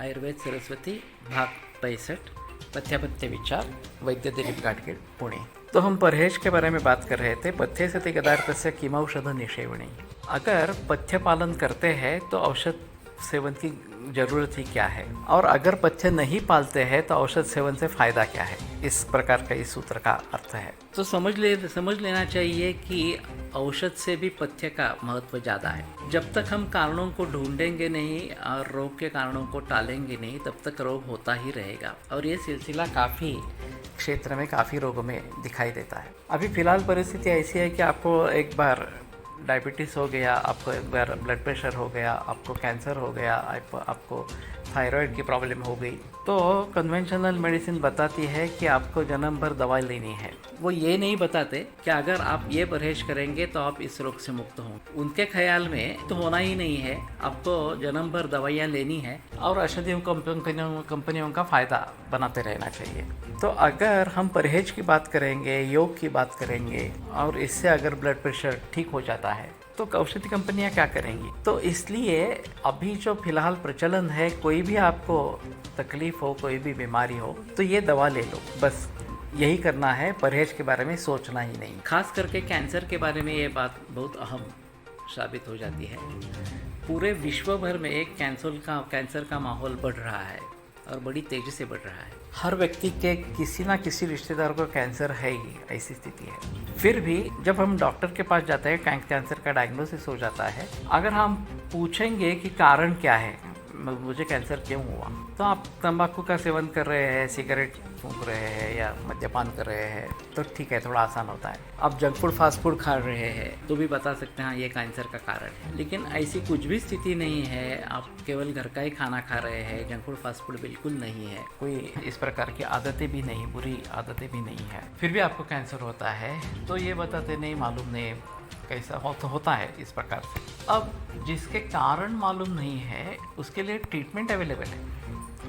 आयुर्वेद सरस्वती भाग 65 पथ्यापथ्य विचार वैद्य दिलीप गाडगीळ पुणे। तो हम परहेज के बारे में बात कर रहे थे। पथ्य सति पदार्थस्य किमौषध निषेवणी। अगर पथ्य पालन करते हैं तो औषध सेवन की जरूरत ही क्या है, और अगर पथ्य नहीं पालते हैं तो औषध सेवन से फायदा क्या है। इस प्रकार का इस सूत्र का अर्थ है। तो समझ लेना चाहिए कि औषध से भी पथ्य का महत्व ज़्यादा है। जब तक हम कारणों को ढूंढेंगे नहीं और रोग के कारणों को टालेंगे नहीं, तब तक रोग होता ही रहेगा। और ये सिलसिला काफ़ी क्षेत्र में, काफ़ी रोगों में दिखाई देता है। अभी फ़िलहाल परिस्थिति ऐसी है कि आपको एक बार डायबिटीज़ हो गया, आपको एक बार ब्लड प्रेशर हो गया, आपको कैंसर हो गया, आपको थायराइड की प्रॉब्लम हो गई, तो कन्वेंशनल मेडिसिन बताती है कि आपको जन्म भर दवाई लेनी है। वो ये नहीं बताते कि अगर आप ये परहेज करेंगे तो आप इस रोग से मुक्त होंगे। उनके ख्याल में तो होना ही नहीं है, आपको जन्म भर दवाइयाँ लेनी है और औषधि कंपनियों का फ़ायदा बनाते रहना चाहिए। तो अगर हम परहेज की बात करेंगे, योग की बात करेंगे और इससे अगर ब्लड प्रेशर ठीक हो जाता है तो औषधि कंपनियां क्या करेंगी। तो इसलिए अभी जो फिलहाल प्रचलन है, कोई भी आपको तकलीफ हो, कोई भी बीमारी हो तो ये दवा ले लो, बस यही करना है। परहेज के बारे में सोचना ही नहीं। खास करके कैंसर के बारे में ये बात बहुत अहम साबित हो जाती है। पूरे विश्व भर में एक कैंसर का माहौल बढ़ रहा है और बड़ी तेज़ी से बढ़ रहा है। हर व्यक्ति के किसी ना किसी रिश्तेदार को कैंसर है ही, ऐसी स्थिति है। फिर भी जब हम डॉक्टर के पास जाते हैं, कैंसर का डायग्नोसिस हो जाता है, अगर हम पूछेंगे कि कारण क्या है, मुझे कैंसर क्यों हुआ, तो आप तंबाकू का सेवन कर रहे हैं, सिगरेट फूंक रहे हैं या मद्यपान कर रहे हैं तो ठीक है, थोड़ा आसान होता है। आप जंक फूड, फास्ट फूड खा रहे हैं तो भी बता सकते हैं हाँ ये कैंसर का कारण है। लेकिन ऐसी कुछ भी स्थिति नहीं है, आप केवल घर का ही खाना खा रहे हैं, जंक फूड फास्ट फूड बिल्कुल नहीं है, कोई इस प्रकार की आदतें भी नहीं, बुरी आदतें भी नहीं है, फिर भी आपको कैंसर होता है, तो ये बताते नहीं, मालूम नहीं कैसा होता है इस प्रकार से। अब जिसके कारण मालूम नहीं है उसके लिए ट्रीटमेंट अवेलेबल है।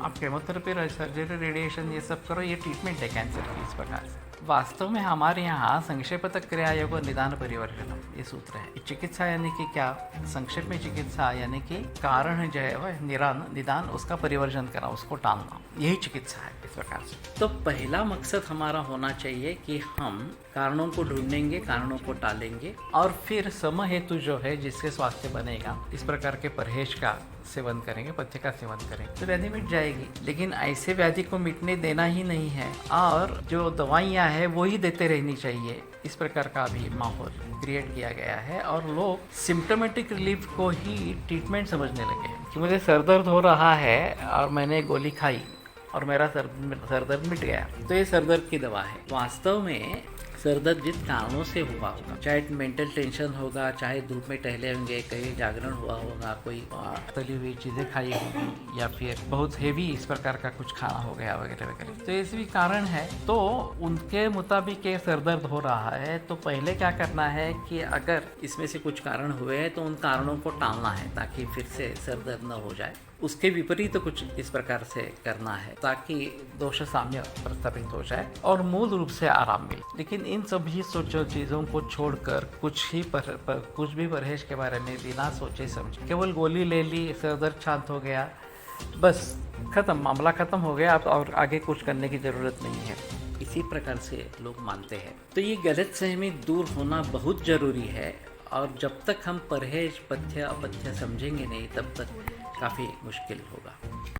आप केमोथेरेपी, सर्जरी, रेडिएशन ये सब करो, ये ट्रीटमेंट है कैंसर की इस प्रकार से। वास्तव में हमारे यहाँ संक्षेपतः क्रियायोग निदान परिवर्तन ये सूत्र है। चिकित्सा यानी कि क्या, संक्षेप में चिकित्सा यानी कि कारण जो है वह निदान उसका परिवर्जन करना, उसको टालना, यही चिकित्सा है इस प्रकार से। तो पहला मकसद हमारा होना चाहिए कि हम कारणों को ढूंढेंगे, कारणों को टालेंगे और फिर सम हेतु जो है जिससे स्वास्थ्य बनेगा, इस प्रकार के परहेज का सेवन करेंगे, पथ्य का सेवन करेंगे तो व्याधि मिट जाएगी। लेकिन ऐसे व्याधि को मिटने देना ही नहीं है और जो दवाइयाँ हैं वो ही देते रहनी चाहिए, इस प्रकार का भी माहौल क्रिएट किया गया है। और लोग सिम्टोमेटिक रिलीफ को ही ट्रीटमेंट समझने लगे कि मुझे सर दर्द हो रहा है और मैंने गोली खाई और मेरा सर दर्द मिट गया, तो ये सर दर्द की दवा है। वास्तव में सर दर्द जिन कारणों से हुआ होगा, चाहे मेंटल टेंशन होगा, चाहे धूप में टहले होंगे, कहीं जागरण हुआ होगा, कोई तली हुई चीज़ें खाई होगी या फिर बहुत हेवी इस प्रकार का कुछ खाना हो गया वगैरह वगैरह, तो ऐसे भी कारण है। तो उनके मुताबिक ये सर दर्द हो रहा है तो पहले क्या करना है कि अगर इसमें से कुछ कारण हुए हैं तो उन कारणों को टालना है ताकि फिर से सर दर्द न हो जाए। उसके विपरीत तो कुछ इस प्रकार से करना है ताकि दोष साम्य प्रस्थापित हो जाए और मूल रूप से आराम मिले। लेकिन इन सभी चीज़ों को छोड़कर कुछ भी परहेज के बारे में बिना सोचे समझे केवल गोली ले ली, सर दर्द शांत हो गया, बस खत्म, मामला खत्म हो गया, और आगे कुछ करने की ज़रूरत नहीं है, इसी प्रकार से लोग मानते हैं। तो ये गलतफहमी दूर होना बहुत ज़रूरी है। और जब तक हम परहेज, पथ्य अपथ्य समझेंगे नहीं, तब तक काफ़ी मुश्किल होगा।